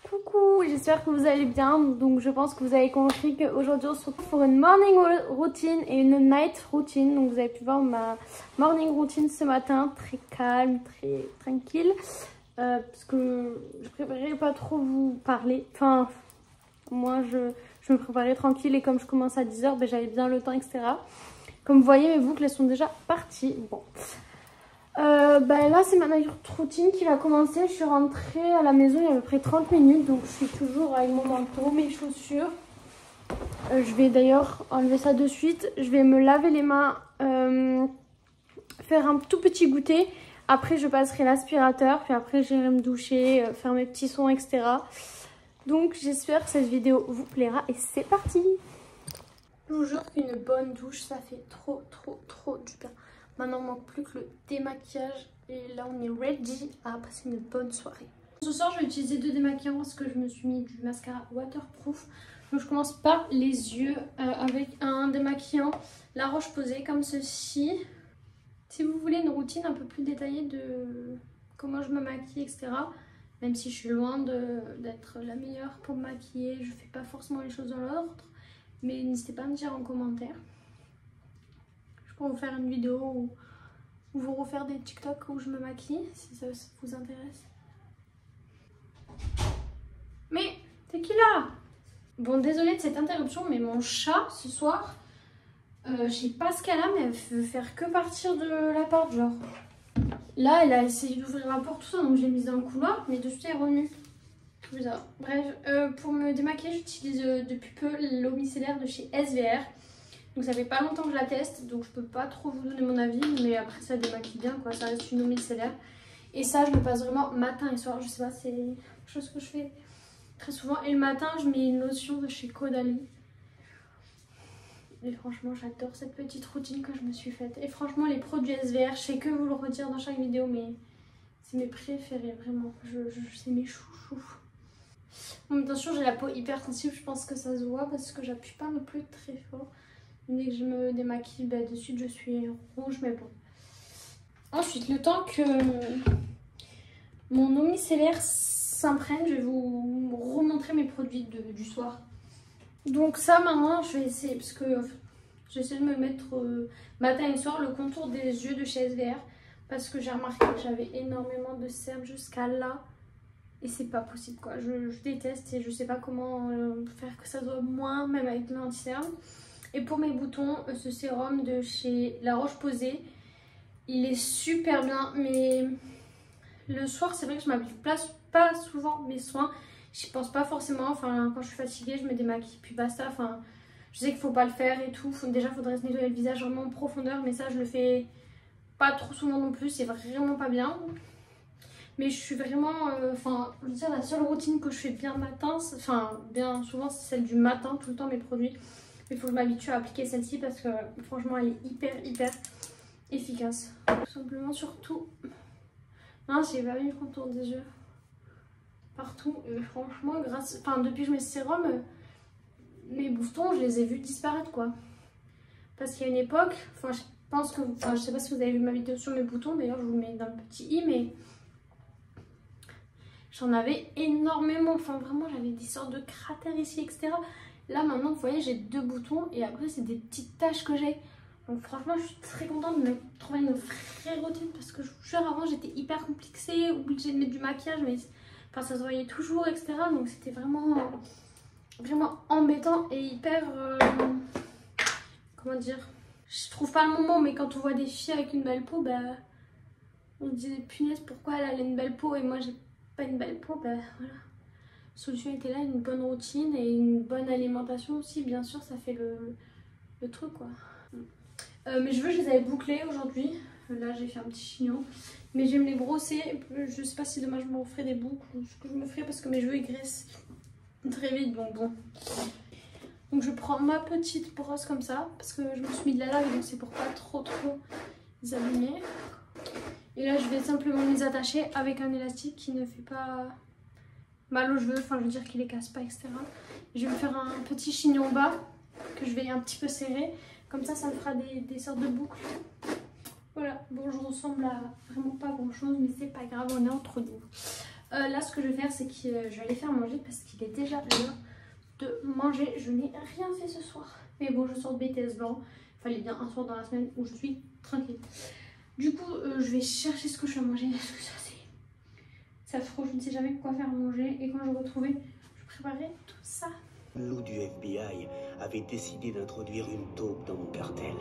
Coucou, j'espère que vous allez bien. Donc je pense que vous avez compris qu'aujourd'hui on se retrouve pour une morning routine et une night routine. Donc vous avez pu voir ma morning routine ce matin, très calme, très tranquille. Parce que je préférais pas trop vous parler. Enfin, moi je me préparais tranquille et comme je commence à 10 h, ben, j'avais bien le temps, etc. Comme vous voyez, mes boucles elles sont déjà parties. Bon. Ben là c'est ma night routine qui va commencer. Je suis rentrée à la maison il y a à peu près 30 minutes. Donc je suis toujours avec mon manteau, mes chaussures. Je vais d'ailleurs enlever ça de suite. Je vais me laver les mains, faire un tout petit goûter. Après je passerai l'aspirateur. Puis après j'irai me doucher, faire mes petits sons, etc. Donc j'espère que cette vidéo vous plaira. Et c'est parti. Je vous jure qu'une bonne douche ça fait trop du bien. Maintenant, il ne manque plus que le démaquillage. Et là, on est ready à passer une bonne soirée. Ce soir, je vais utiliser deux démaquillants parce que je me suis mis du mascara waterproof. Donc, je commence par les yeux avec un démaquillant La Roche-Posay comme ceci. Si vous voulez une routine un peu plus détaillée de comment je me maquille, etc. Même si je suis loin d'être la meilleure pour me maquiller, je ne fais pas forcément les choses dans l'ordre. Mais n'hésitez pas à me dire en commentaire. Pour vous faire une vidéo ou vous refaire des TikTok où je me maquille si ça vous intéresse. Mais t'es qui là? Bon, désolée de cette interruption, mais mon chat ce soir, je sais pas ce qu'elle a, mais elle veut faire que partir de la porte, genre. Là, elle a essayé d'ouvrir la porte, tout ça, donc je l'ai mise dans le couloir, mais de suite elle est revenue. Bizarre. Bref, pour me démaquiller, j'utilise depuis peu l'eau micellaire de chez SVR. Donc ça fait pas longtemps que je la teste, donc je peux pas trop vous donner mon avis, mais après ça démaquille bien quoi, ça reste une eau micellaire. Et ça je me passe vraiment matin et soir, je sais pas, c'est quelque chose que je fais très souvent. Et le matin je mets une lotion de chez Caudalie. Et franchement j'adore cette petite routine que je me suis faite. Et franchement les produits SVR, je sais que vous le redire dans chaque vidéo, mais c'est mes préférés vraiment, c'est mes chouchous. Bon, attention j'ai la peau hyper sensible, je pense que ça se voit parce que j'appuie pas non plus très fort. Dès que je me démaquille, bah, de suite je suis rouge, mais bon. Ensuite, le temps que mon eau micellaire s'imprègne, je vais vous remontrer mes produits du soir. Donc ça, maintenant, je vais essayer, parce que j'essaie de me mettre matin et soir le contour des yeux de chez SVR. Parce que j'ai remarqué que j'avais énormément de cernes jusqu'à là. Et c'est pas possible, quoi. Je déteste et je sais pas comment faire que ça soit moins, même avec l'anti-cerne. Et pour mes boutons, ce sérum de chez La Roche-Posay, il est super bien. Mais le soir, c'est vrai que je m'applique pas souvent mes soins. J'y pense pas forcément. Enfin, quand je suis fatiguée, je me démaquille puis basta. Enfin, je sais qu'il faut pas le faire et tout. Déjà, il faudrait se nettoyer le visage vraiment en profondeur. Mais ça, je le fais pas trop souvent non plus. C'est vraiment pas bien. Mais je suis vraiment, enfin, je veux dire, la seule routine que je fais bien le matin, enfin, bien souvent, c'est celle du matin, tout le temps mes produits. Mais il faut que je m'habitue à appliquer celle-ci parce que franchement, elle est hyper efficace. Tout simplement, surtout. Non, j'ai pas mis le contour des yeux. Partout. Et franchement, enfin, depuis que je mets ce sérum, mes boutons, je les ai vus disparaître, quoi. Parce qu'il y a une époque, enfin, je pense que, enfin, je sais pas si vous avez vu ma vidéo sur mes boutons, d'ailleurs, je vous le mets dans le petit i, mais j'en avais énormément. Enfin, vraiment, j'avais des sortes de cratères ici, etc. Là, maintenant, vous voyez, j'ai 2 boutons et après, c'est des petites taches que j'ai. Donc, franchement, je suis très contente de me trouver une vraie routine parce que je vous jure, avant, j'étais hyper complexée, obligée de mettre du maquillage, mais enfin, ça se voyait toujours, etc. Donc, c'était vraiment embêtant et hyper. Comment dire? Je trouve pas le moment, mais quand on voit des filles avec une belle peau, bah, on se dit punaise, pourquoi elle a une belle peau et moi j'ai pas une belle peau? Bah voilà. La solution était là, une bonne routine et une bonne alimentation aussi, bien sûr, ça fait le truc quoi. Mes cheveux, je les avais bouclés aujourd'hui. Là, j'ai fait un petit chignon, mais je vais me les brosser. Je sais pas si demain je me referai des boucles ou ce que je me ferai parce que mes cheveux ils graissent très vite, donc bon. Donc je prends ma petite brosse comme ça, parce que je me suis mis de la lave, donc c'est pour pas trop les abîmer. Et là je vais simplement les attacher avec un élastique qui ne fait pas mal aux cheveux, enfin je veux dire qu'il les casse pas, etc. Je vais me faire un petit chignon bas, que je vais un petit peu serrer, comme ça ça me fera des sortes de boucles. Voilà, bon je ressemble à vraiment pas grand chose, mais c'est pas grave, on est entre nous. Là ce que je vais faire c'est que je vais aller faire manger parce qu'il est déjà l'heure de manger. Je n'ai rien fait ce soir, mais bon, je sors de BTS blanc. Il fallait bien un soir dans la semaine où je suis tranquille. Du coup, je vais chercher ce que je vais manger parce que ça c'est affreux. Je ne sais jamais quoi faire manger et quand je retrouvais, je préparais tout ça. Lou du FBI avait décidé d'introduire une taupe dans mon cartel.